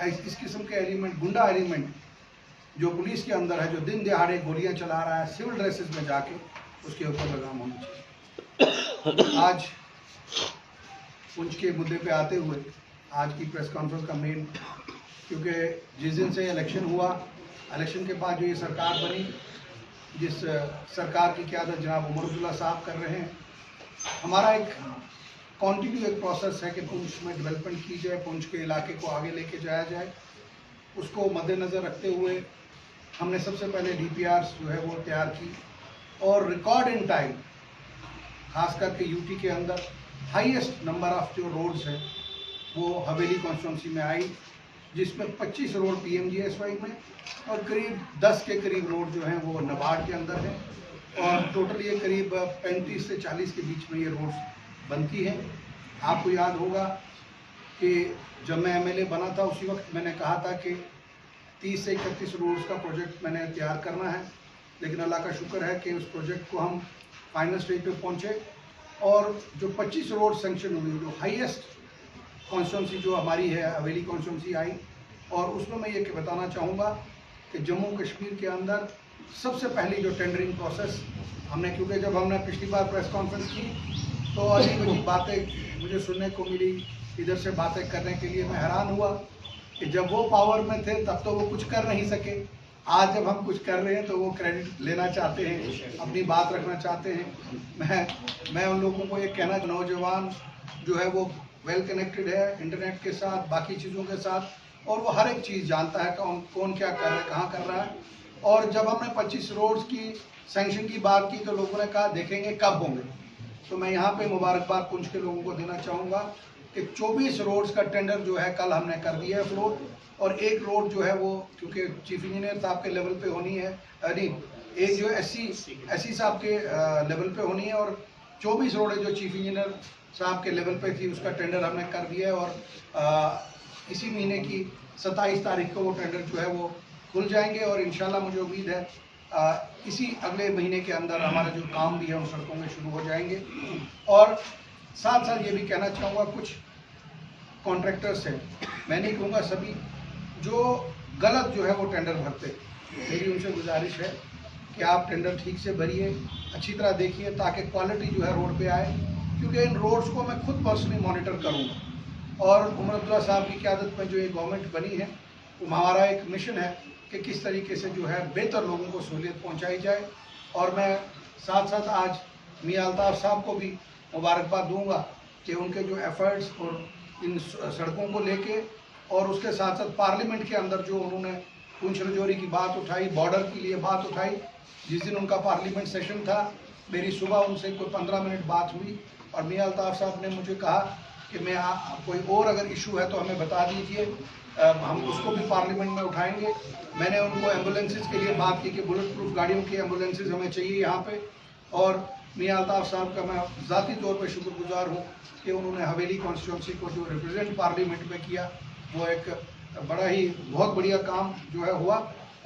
इस किस्म के एलिमेंट, गुंडा एलिमेंट जो पुलिस के अंदर है, जो दिन दिहाड़े गोलियां चला रहा है सिविल ड्रेसेस में जाके, उसके ऊपर लगाम होना चाहिए। आज पुंछ के मुद्दे पे आते हुए आज की प्रेस कॉन्फ्रेंस का मेन, क्योंकि जिस दिन से इलेक्शन हुआ, इलेक्शन के बाद जो ये सरकार बनी, जिस सरकार की क़यादत जनाब उमर अब्दुल्ला साहब कर रहे हैं, हमारा एक कॉन्टिन्यू एक प्रोसेस है कि पुंछ में डेवलपमेंट की जाए, पुंछ के इलाके को आगे लेके जाया जाए। उसको मद्देनज़र रखते हुए हमने सबसे पहले DPRs जो है वो तैयार की और रिकॉर्ड इन टाइम, खास करके यूटी के अंदर हाईएस्ट नंबर ऑफ जो रोड्स हैं वो हवेली कॉन्स्टिट्यूंसी में आई, जिसमें 25 रोड PMGSY में और करीब 10 के करीब रोड जो हैं वो नबार्ड के अंदर हैं, और टोटल ये करीब 35 से 40 के बीच में ये रोड्स बनती हैं। आपको याद होगा कि जब मैं MLA बना था उसी वक्त मैंने कहा था कि 30 से 31 रोड्स का प्रोजेक्ट मैंने तैयार करना है, लेकिन अल्लाह का शुक्र है कि उस प्रोजेक्ट को हम फाइनल स्टेज पे पहुँचे और जो 25 रोड सेंक्शन हुई, जो हाईएस्ट कॉन्स्टिट्यूंसी जो हमारी है हवेली कॉन्स्टिट्यूंसी आई, और उसमें मैं ये बताना चाहूँगा कि जम्मू कश्मीर के अंदर सबसे पहली जो टेंडरिंग प्रोसेस हमने, क्योंकि जब हमने पिछली बार प्रेस कॉन्फ्रेंस की तो अजीब बातें मुझे सुनने को मिली, इधर से बातें करने के लिए मैं हैरान हुआ कि जब वो पावर में थे तब तो वो कुछ कर नहीं सके, आज जब हम कुछ कर रहे हैं तो वो क्रेडिट लेना चाहते हैं, अपनी बात रखना चाहते हैं। मैं उन लोगों को ये कहना, नौजवान जो है वो वेल कनेक्टेड है इंटरनेट के साथ, बाकी चीज़ों के साथ, और वो हर एक चीज़ जानता है कौन क्या कर रहा है, कहाँ कर रहा है। और जब हमने 25 रोड्स की सैंक्शन की बात की तो लोगों ने कहा देखेंगे कब होंगे, तो मैं यहाँ पे मुबारकबाद पुंछ के लोगों को देना चाहूँगा कि 24 रोड्स का टेंडर जो है कल हमने कर दिया है फ्लोट, और एक रोड जो है वो क्योंकि चीफ इंजीनियर साहब के लेवल पे होनी है, नहीं एक जो SC साहब के लेवल पे होनी है, और 24 रोड है जो चीफ इंजीनियर साहब के लेवल पे थी, उसका टेंडर हमने कर दिया है। और इसी महीने की 27 तारीख को वो टेंडर जो है वो खुल जाएंगे, और इंशाल्लाह मुझे उम्मीद है इसी अगले महीने के अंदर हमारा जो काम भी है उन सड़कों में शुरू हो जाएंगे। और साथ साथ ये भी कहना चाहूँगा, कुछ कॉन्ट्रैक्टर्स हैं, मैं नहीं कहूँगा सभी, जो गलत जो है वो टेंडर भरते, मेरी उनसे गुजारिश है कि आप टेंडर ठीक से भरिए, अच्छी तरह देखिए ताकि क्वालिटी जो है रोड पे आए, क्योंकि इन रोड्स को मैं खुद पर्सनली मॉनिटर करूँगा। और उमर अब्दुल्ला साहब की क़यादत में जो ये गवर्नमेंट बनी है, वो हमारा एक मिशन है कि किस तरीके से जो है बेहतर लोगों को सहूलियत पहुँचाई जाए। और मैं साथ साथ आज मियां अल्ताफ़ साहब को भी मुबारकबाद दूंगा कि उनके जो एफर्ट्स और इन सड़कों को लेके, और उसके साथ साथ पार्लियामेंट के अंदर जो उन्होंने पुंछ रजौरी की बात उठाई, बॉर्डर के लिए बात उठाई, जिस दिन उनका पार्लियामेंट सेशन था मेरी सुबह उनसे कोई 15 मिनट बात हुई, और मियां अल्ताफ़ साहब ने मुझे कहा कि मैं कोई और अगर इशू है तो हमें बता दीजिए, हम उसको भी पार्लियामेंट में उठाएंगे। मैंने उनको एम्बुलेंसेस के लिए बात की कि बुलेट प्रूफ गाड़ियों की एम्बुलेंसेस हमें चाहिए यहाँ पे, और मियां अल्ताफ़ साहब का मैं ज़ाती तौर पर शुक्रगुजार हूँ कि उन्होंने हवेली कॉन्स्टिट्यूंसी को जो रिप्रेजेंट पार्लियामेंट में किया, वो एक बड़ा ही बहुत बढ़िया काम जो है हुआ,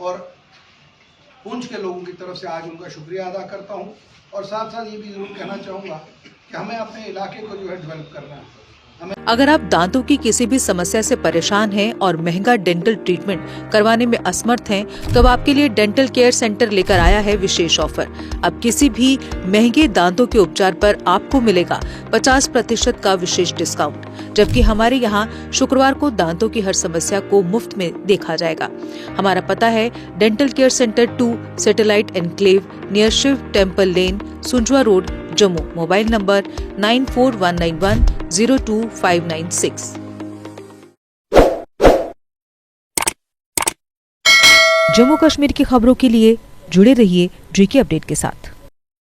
और पुंछ के लोगों की तरफ से आज उनका शुक्रिया अदा करता हूँ। और साथ साथ ये भी ज़रूर कहना चाहूँगा कि हमें अपने इलाके को जो है डेवलप करना है। अगर आप दांतों की किसी भी समस्या से परेशान हैं और महंगा डेंटल ट्रीटमेंट करवाने में असमर्थ हैं, तो अब आपके लिए डेंटल केयर सेंटर लेकर आया है विशेष ऑफर। अब किसी भी महंगे दांतों के उपचार पर आपको मिलेगा 50% का विशेष डिस्काउंट, जबकि हमारे यहाँ शुक्रवार को दांतों की हर समस्या को मुफ्त में देखा जाएगा। हमारा पता है dental care centre 2, satellite enclave, near Shiv temple lane, Sunjwan road, Jammu. Mobile number 9419102596। Jammu Kashmir की खबरों के लिए जुड़े रहिए GK अपडेट के साथ।